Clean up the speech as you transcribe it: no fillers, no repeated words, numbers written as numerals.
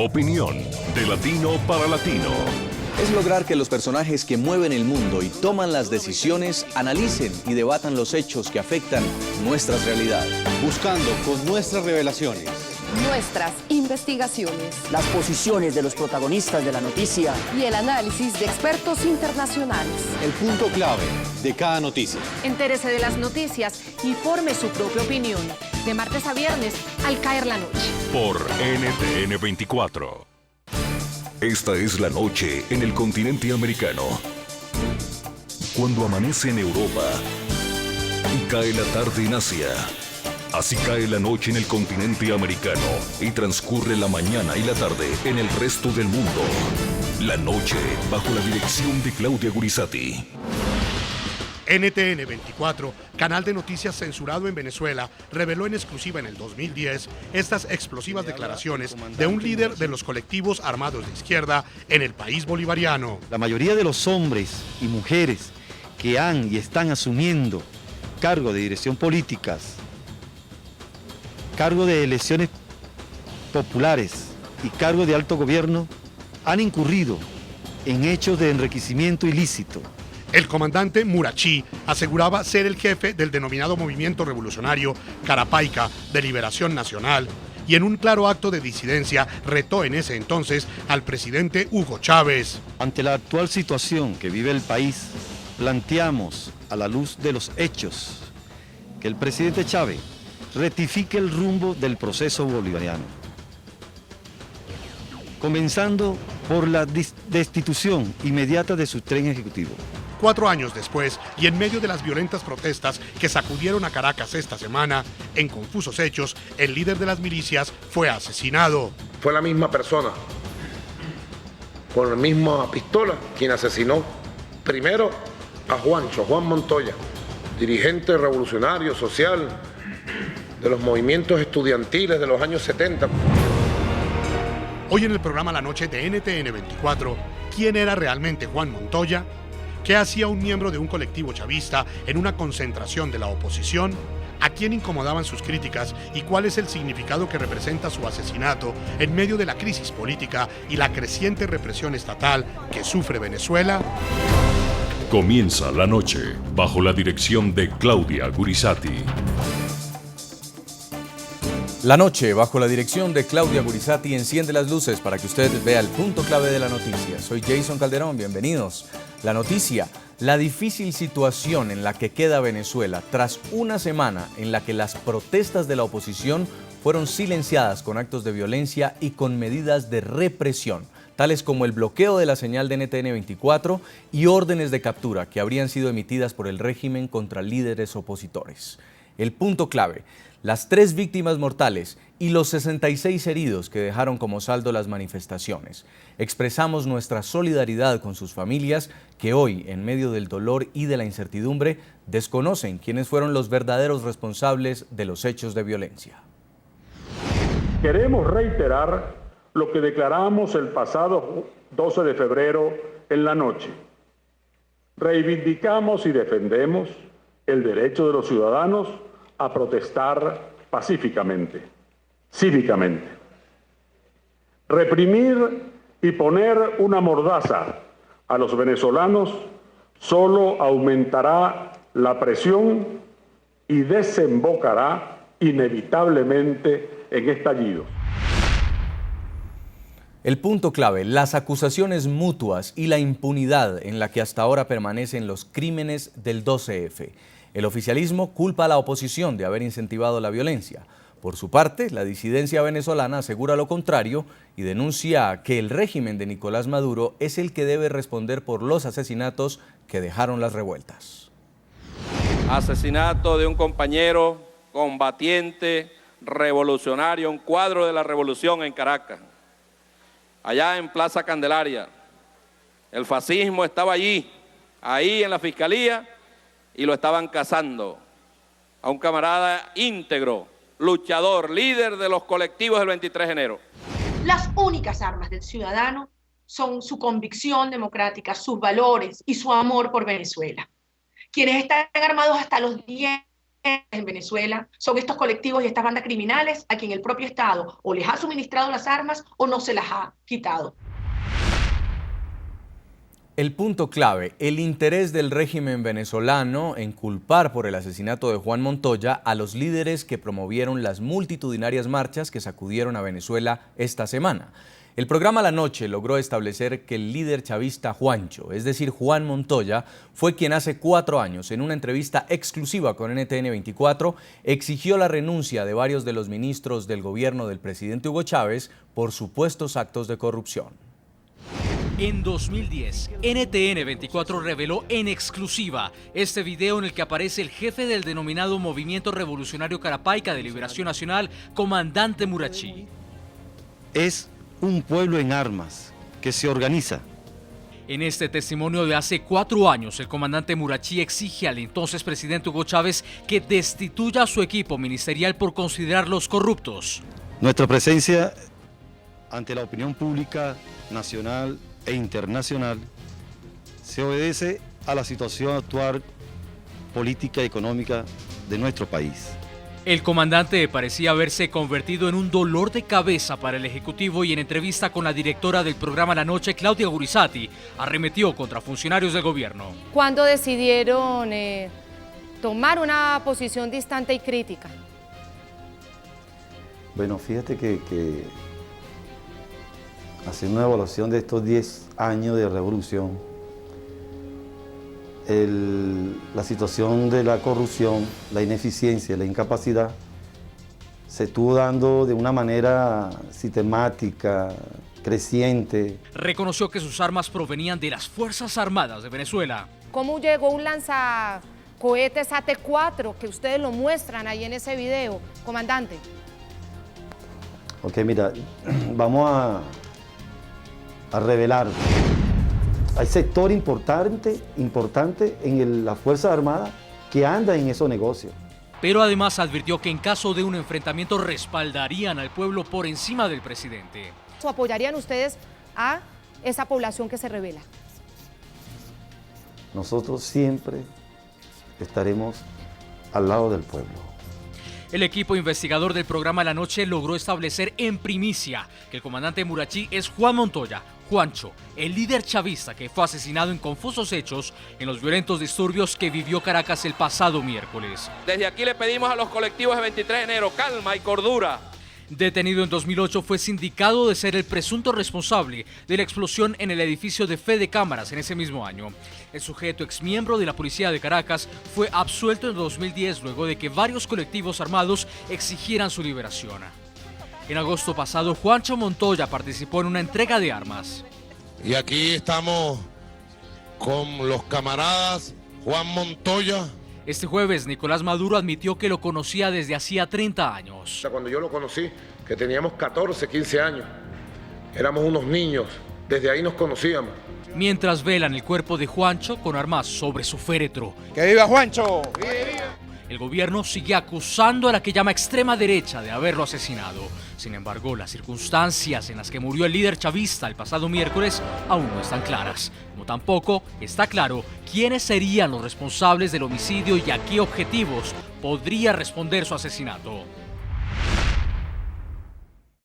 Opinión de latino para latino. Es lograr que los personajes que mueven el mundo y toman las decisiones analicen y debatan los hechos que afectan nuestras realidades. Buscando con nuestras revelaciones, nuestras investigaciones, las posiciones de los protagonistas de la noticia y el análisis de expertos internacionales. El punto clave de cada noticia. Entérese de las noticias y forme su propia opinión. De martes a viernes, al caer la noche. Por NTN 24. Esta es la noche en el continente americano. Cuando amanece en Europa y cae la tarde en Asia. Así cae la noche en el continente americano y transcurre la mañana y la tarde en el resto del mundo. La noche bajo la dirección de Claudia Gurizati. NTN 24, canal de noticias censurado en Venezuela, reveló en exclusiva en el 2010 estas explosivas declaraciones de un líder de los colectivos armados de izquierda en el país bolivariano. La mayoría de los hombres y mujeres que han y están asumiendo cargo de dirección políticas, cargo de elecciones populares y cargo de alto gobierno han incurrido en hechos de enriquecimiento ilícito. El comandante Murachí aseguraba ser el jefe del denominado movimiento revolucionario Carapaica de Liberación Nacional y en un claro acto de disidencia retó en ese entonces al presidente Hugo Chávez. Ante la actual situación que vive el país, planteamos a la luz de los hechos que el presidente Chávez rectifique el rumbo del proceso bolivariano, comenzando por la destitución inmediata de su tren ejecutivo. 4 años después, y en medio de las violentas protestas que sacudieron a Caracas esta semana, en confusos hechos, el líder de las milicias fue asesinado. Fue la misma persona, con la misma pistola, quien asesinó primero a Juan Montoya, dirigente revolucionario, social, de los movimientos estudiantiles de los años 70. Hoy en el programa La Noche de NTN 24, ¿quién era realmente Juan Montoya? ¿Qué hacía un miembro de un colectivo chavista en una concentración de la oposición? ¿A quién incomodaban sus críticas y cuál es el significado que representa su asesinato en medio de la crisis política y la creciente represión estatal que sufre Venezuela? Comienza la noche bajo la dirección de Claudia Gurizati. La noche, bajo la dirección de Claudia Gurizati, enciende las luces para que usted vea el punto clave de la noticia. Soy Jason Calderón, bienvenidos. La noticia, la difícil situación en la que queda Venezuela tras una semana en la que las protestas de la oposición fueron silenciadas con actos de violencia y con medidas de represión, tales como el bloqueo de la señal de NTN 24 y órdenes de captura que habrían sido emitidas por el régimen contra líderes opositores. El punto clave, las 3 víctimas mortales y los 66 heridos que dejaron como saldo las manifestaciones. Expresamos nuestra solidaridad con sus familias que hoy, en medio del dolor y de la incertidumbre, desconocen quiénes fueron los verdaderos responsables de los hechos de violencia. Queremos reiterar lo que declaramos el pasado 12 de febrero en la noche. Reivindicamos y defendemos el derecho de los ciudadanos a protestar pacíficamente, cívicamente. Reprimir y poner una mordaza a los venezolanos solo aumentará la presión y desembocará inevitablemente en estallidos. El punto clave, las acusaciones mutuas y la impunidad en la que hasta ahora permanecen los crímenes del 12F. El oficialismo culpa a la oposición de haber incentivado la violencia. Por su parte, la disidencia venezolana asegura lo contrario y denuncia que el régimen de Nicolás Maduro es el que debe responder por los asesinatos que dejaron las revueltas. Asesinato de un compañero combatiente, revolucionario, un cuadro de la revolución en Caracas. Allá en Plaza Candelaria, el fascismo estaba allí, ahí en la fiscalía, y lo estaban cazando a un camarada íntegro, luchador, líder de los colectivos del 23 de enero. Las únicas armas del ciudadano son su convicción democrática, sus valores y su amor por Venezuela. Quienes están armados hasta los dientes en Venezuela son estos colectivos y estas bandas criminales a quien el propio Estado o les ha suministrado las armas o no se las ha quitado. El punto clave, el interés del régimen venezolano en culpar por el asesinato de Juan Montoya a los líderes que promovieron las multitudinarias marchas que sacudieron a Venezuela esta semana. El programa La Noche logró establecer que el líder chavista Juancho, es decir, Juan Montoya, fue quien hace 4 años, en una entrevista exclusiva con NTN 24, exigió la renuncia de varios de los ministros del gobierno del presidente Hugo Chávez por supuestos actos de corrupción. En 2010, NTN 24 reveló en exclusiva este video en el que aparece el jefe del denominado Movimiento Revolucionario Carapaica de Liberación Nacional, comandante Murachí. Es un pueblo en armas que se organiza. En este testimonio de hace 4 años, el comandante Murachí exige al entonces presidente Hugo Chávez que destituya a su equipo ministerial por considerarlos corruptos. Nuestra presencia ante la opinión pública nacional e internacional se obedece a la situación actual política y económica de nuestro país. El comandante parecía haberse convertido en un dolor de cabeza para el Ejecutivo y en entrevista con la directora del programa La Noche, Claudia Gurizati, arremetió contra funcionarios del gobierno. ¿Cuándo decidieron tomar una posición distante y crítica? Bueno, fíjate que haciendo una evaluación de estos 10 años de revolución, la situación de la corrupción, la ineficiencia, la incapacidad, se estuvo dando de una manera sistemática, creciente. Reconoció que sus armas provenían de las Fuerzas Armadas de Venezuela. ¿Cómo llegó un lanzacohetes AT-4 que ustedes lo muestran ahí en ese video, comandante? Ok, mira, vamos a revelar. Hay sector importante en la Fuerza Armada que anda en esos negocios. Pero además advirtió que en caso de un enfrentamiento respaldarían al pueblo por encima del presidente. ¿O apoyarían ustedes a esa población que se rebela? Nosotros siempre estaremos al lado del pueblo. El equipo investigador del programa La Noche logró establecer en primicia que el comandante Murachí es Juan Montoya, Juancho, el líder chavista que fue asesinado en confusos hechos en los violentos disturbios que vivió Caracas el pasado miércoles. Desde aquí le pedimos a los colectivos de 23 de enero calma y cordura. Detenido en 2008, fue sindicado de ser el presunto responsable de la explosión en el edificio de Fede Cámaras en ese mismo año. El sujeto, exmiembro de la policía de Caracas, fue absuelto en 2010 luego de que varios colectivos armados exigieran su liberación. En agosto pasado, Juancho Montoya participó en una entrega de armas. Y aquí estamos con los camaradas Juan Montoya. Este jueves, Nicolás Maduro admitió que lo conocía desde hacía 30 años. Cuando yo lo conocí, que teníamos 14, 15 años, éramos unos niños, desde ahí nos conocíamos. Mientras velan el cuerpo de Juancho con armas sobre su féretro. ¡Que viva Juancho! El gobierno sigue acusando a la que llama extrema derecha de haberlo asesinado. Sin embargo, las circunstancias en las que murió el líder chavista el pasado miércoles aún no están claras. Como tampoco está claro quiénes serían los responsables del homicidio y a qué objetivos podría responder su asesinato.